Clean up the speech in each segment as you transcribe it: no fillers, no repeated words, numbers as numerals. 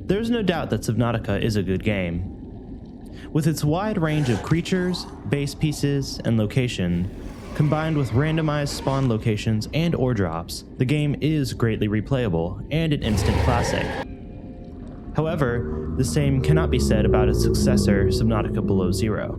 There's no doubt that Subnautica is a good game. With its wide range of creatures, base pieces, and location, combined with randomized spawn locations and ore drops, the game is greatly replayable and an instant classic. However, the same cannot be said about its successor, Subnautica Below Zero.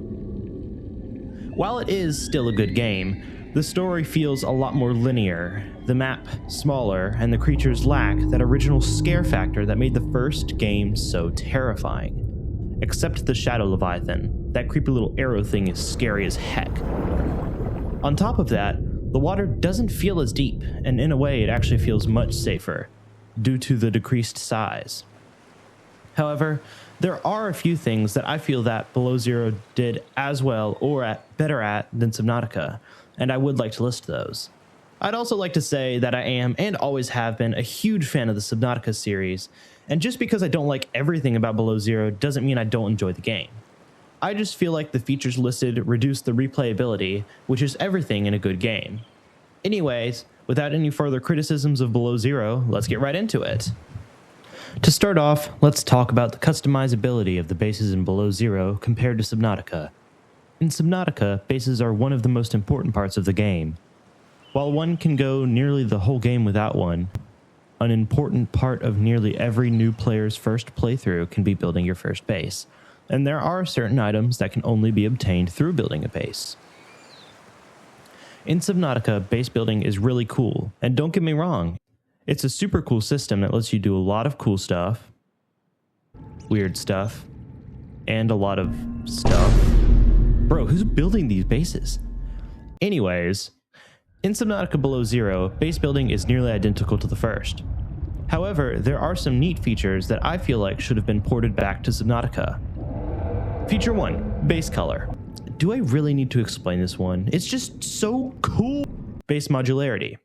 While it is still a good game, the story feels a lot more linear, the map smaller, and the creatures lack that original scare factor that made the first game so terrifying. Except the Shadow Leviathan. That creepy little arrow thing is scary as heck. On top of that, the water doesn't feel as deep, and in a way it actually feels much safer, due to the decreased size. However, there are a few things that I feel that Below Zero did as well or better at than Subnautica, and I would like to list those. I'd also like to say that I am, and always have been, a huge fan of the Subnautica series, and just because I don't like everything about Below Zero doesn't mean I don't enjoy the game. I just feel like the features listed reduce the replayability, which is everything in a good game. Anyways, without any further criticisms of Below Zero, let's get right into it. To start off, let's talk about the customizability of the bases in Below Zero compared to Subnautica. In Subnautica, bases are one of the most important parts of the game. While one can go nearly the whole game without one, an important part of nearly every new player's first playthrough can be building your first base, and there are certain items that can only be obtained through building a base. In Subnautica, base building is really cool, and don't get me wrong, it's a super cool system that lets you do a lot of cool stuff, weird stuff, and a lot of stuff. Bro, who's building these bases? Anyways, in Subnautica Below Zero, base building is nearly identical to the first. However, there are some neat features that I feel like should have been ported back to Subnautica. Feature 1, base color. Do I really need to explain this one? It's just so cool! Base modularity.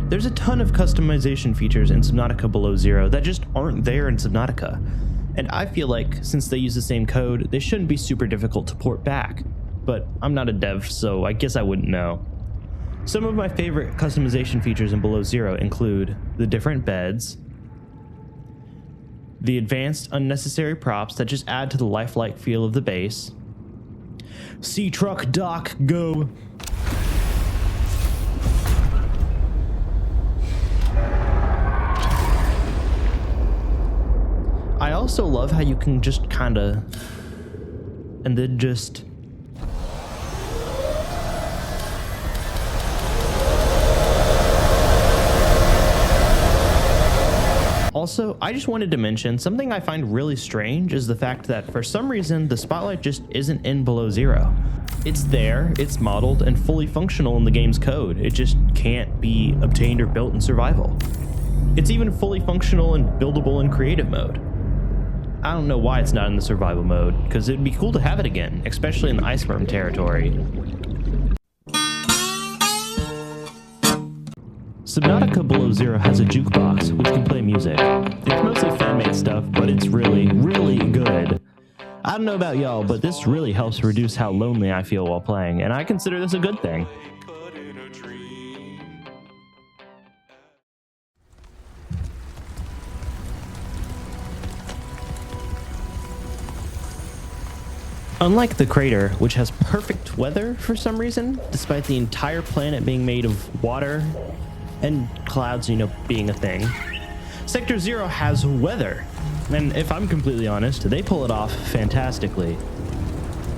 There's a ton of customization features in Subnautica Below Zero that just aren't there in Subnautica, and I feel like since they use the same code, they shouldn't be super difficult to port back, but I'm not a dev, so I guess I wouldn't know. Some of my favorite customization features in Below Zero include the different beds, the advanced unnecessary props that just add to the lifelike feel of the base, sea truck dock go, I also love how you can just kinda, and then just, also, I just wanted to mention something I find really strange is the fact that for some reason the spotlight just isn't in Below Zero. It's there, it's modeled and fully functional in the game's code. It just can't be obtained or built in survival. It's even fully functional and buildable in creative mode. I don't know why it's not in the survival mode, because it'd be cool to have it again, especially in the iceberm territory. Subnautica Below Zero has a jukebox, which can play music. It's mostly fan-made stuff, but it's really, really good. I don't know about y'all, but this really helps reduce how lonely I feel while playing, and I consider this a good thing. Unlike the crater, which has perfect weather for some reason, despite the entire planet being made of water and clouds, being a thing, Sector Zero has weather, and if I'm completely honest, they pull it off fantastically.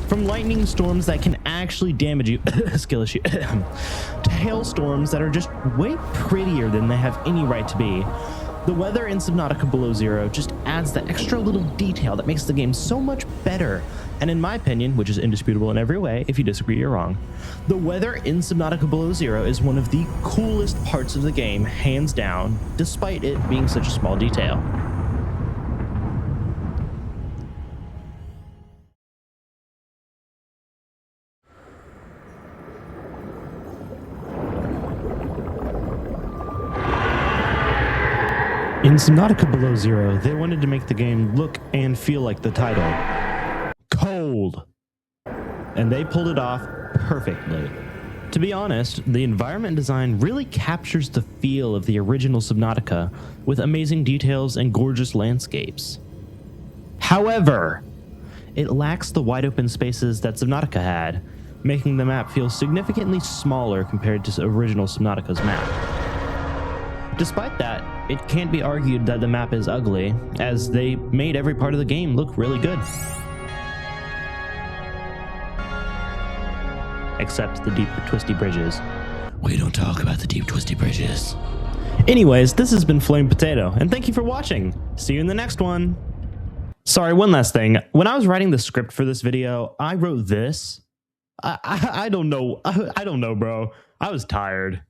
From lightning storms that can actually damage you, skill issue, to hailstorms that are just way prettier than they have any right to be, the weather in Subnautica Below Zero just adds that extra little detail that makes the game so much better. And in my opinion, which is indisputable in every way, if you disagree, you're wrong, the weather in Subnautica Below Zero is one of the coolest parts of the game, hands down, despite it being such a small detail. In Subnautica Below Zero, they wanted to make the game look and feel like the title. Cold. And they pulled it off perfectly. To be honest, the environment design really captures the feel of the original Subnautica with amazing details and gorgeous landscapes. However, it lacks the wide open spaces that Subnautica had, making the map feel significantly smaller compared to original Subnautica's map. Despite that, it can't be argued that the map is ugly, as they made every part of the game look really good. Except the deep, twisty bridges. We don't talk about the deep, twisty bridges. Anyways, this has been Flame Potato, and thank you for watching. See you in the next one. Sorry, one last thing. When I was writing the script for this video, I wrote this. I don't know. I don't know, bro. I was tired.